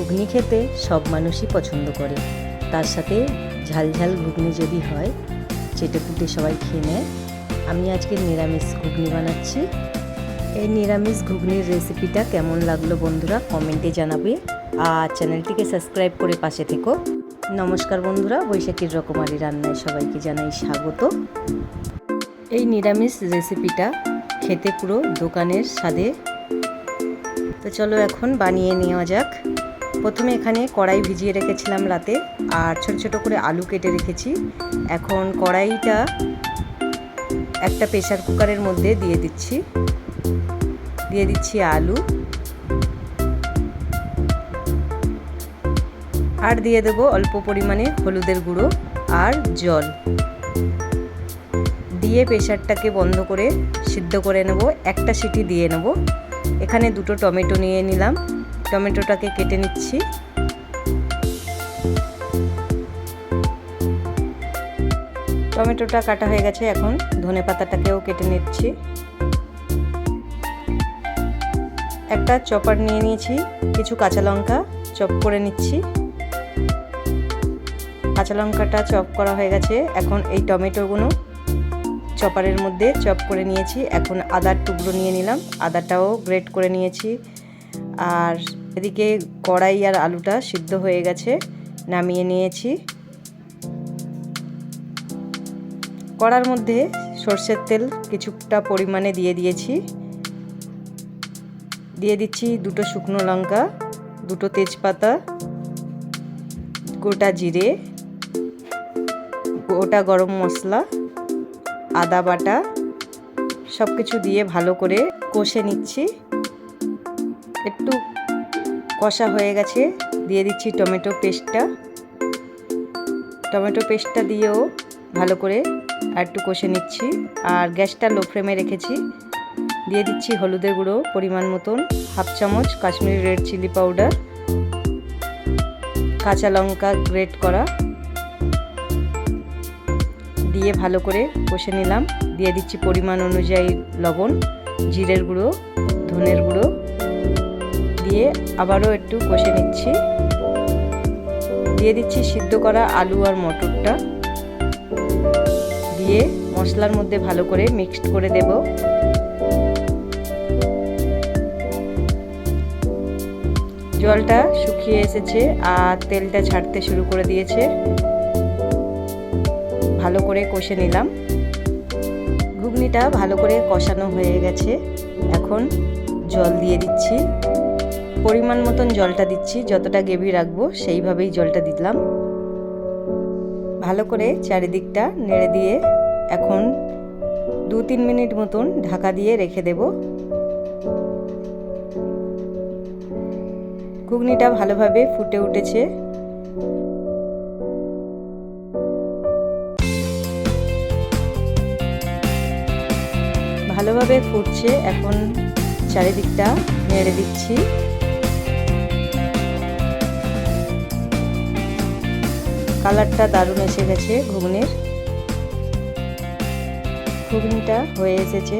ঘুগনি খেতে সব মানুষই পছন্দ করে, তার সাথে ঝাল ঝাল ঘুগনি যদি হয় চেটেপুটে সবাই খেয়ে নেয়। আমি আজকে নিরামিষ ঘুগনি বানাচ্ছি। এই নিরামিষ ঘুগনির রেসিপিটা কেমন লাগলো বন্ধুরা কমেন্টে জানাবে, আর চ্যানেলটিকে সাবস্ক্রাইব করে পাশে থেকো। নমস্কার বন্ধুরা, বৈশাখীর রকমারি রান্নায় সবাইকে জানাই স্বাগত। এই নিরামিষ রেসিপিটা খেতে পুরো দোকানের স্বাদে। তো চলো এখন বানিয়ে নেওয়া যাক। প্রথমে এখানে কড়াই ভিজিয়ে রেখেছিলাম রাতে, আর ছোট ছোট করে আলু কেটে রেখেছি। এখন কড়াইটা একটা প্রেসার কুকারের মধ্যে দিয়ে দিচ্ছি আলু, আর দিয়ে দেবো অল্প পরিমাণে হলুদের গুঁড়ো আর জল দিয়ে প্রেসারটাকে বন্ধ করে সিদ্ধ করে নেব। একটা সিটি দিয়ে নেব। এখানে দুটো টমেটো নিয়ে নিলাম, টমেটোটাকে কেটে নিচ্ছি। টমেটোটা কাটা হয়ে গেছে, এখন ধনেপাতাটাকেও কেটে নিচ্ছি। একটা চপার নিয়ে নিয়েছি, কিছু কাঁচা লঙ্কা চপ করে নিচ্ছি। কাঁচা লঙ্কাটা চপ করা হয়ে গেছে, এখন এই টমেটোগুলো চপারের মধ্যে চপ করে নিয়েছি। এখন আদার টুকরো নিয়ে নিলাম, আদাটাও গ্রেট করে নিয়েছি। আর এদিকে কড়াই আর আলুটা সিদ্ধ হয়ে গেছে, নামিয়ে নিয়েছি। কড়ার মধ্যে সর্ষের তেল কিছুটা পরিমাণে দিয়ে দিয়েছি। দিয়ে দিচ্ছি দুটো শুকনো লঙ্কা, দুটো তেজপাতা, গোটা জিরে, গোটা গরম মশলা, আদা বাটা, সব কিছু দিয়ে ভালো করে কষে নিচ্ছি। একটু কষা হয়ে গেছে, দিয়ে দিচ্ছি টমেটো পেস্টটা দিয়েও ভালো করে আর একটু কষে নিচ্ছি। আর গ্যাসটা লো ফ্লেমে রেখেছি। দিয়ে দিচ্ছি হলুদের গুঁড়ো পরিমাণ মতন, হাফ চামচ কাশ্মীরি রেড চিলি পাউডার, কাঁচা লঙ্কা গ্রেট করা দিয়ে ভালো করে কষে নিলাম। দিয়ে দিচ্ছি পরিমাণ অনুযায়ী লবণ, জিরের গুঁড়ো, ধনের গুঁড়ো দিয়ে আবারও একটু কষে নিচ্ছি। দিয়ে দিচ্ছি সিদ্ধ করা আলু আর মটরটা, দিয়ে মশলার মধ্যে ভালো করে মিক্সড করে দেব। জলটা শুকিয়ে এসেছে আর তেলটা ছাড়তে শুরু করে দিয়েছে। ভালো করে কষে নিলাম। ঘুগনিটা ভালো করে কষানো হয়ে গেছে, এখন জল দিয়ে দিচ্ছি। পরিমাণ মতন জলটা দিচ্ছি, যতটা গ্রেভি রাখবো সেইভাবেই জলটা দিলাম। ভালো করে চারিদিকটা নেড়ে দিয়ে এখন 2-3 মিনিট মতন ঢাকা দিয়ে রেখে দেব। ঘুগনিটা ভালোভাবে ফুটে উঠেছে। ভালোভাবে ফুটছে, এখন চারিদিকটা নেড়ে দিচ্ছি। কালারটা দারুণ এসে গেছে ঘুগনিটা হয়ে এসেছে।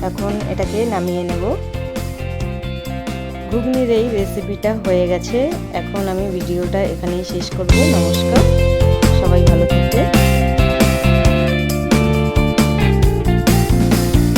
এখন এটাকে নামিয়ে নেব। ঘুগনির এই রেসিপিটা হয়ে গেছে। এখন আমি ভিডিওটা এখানেই শেষ করব। নমস্কার, সবাই ভালো থাকবেন।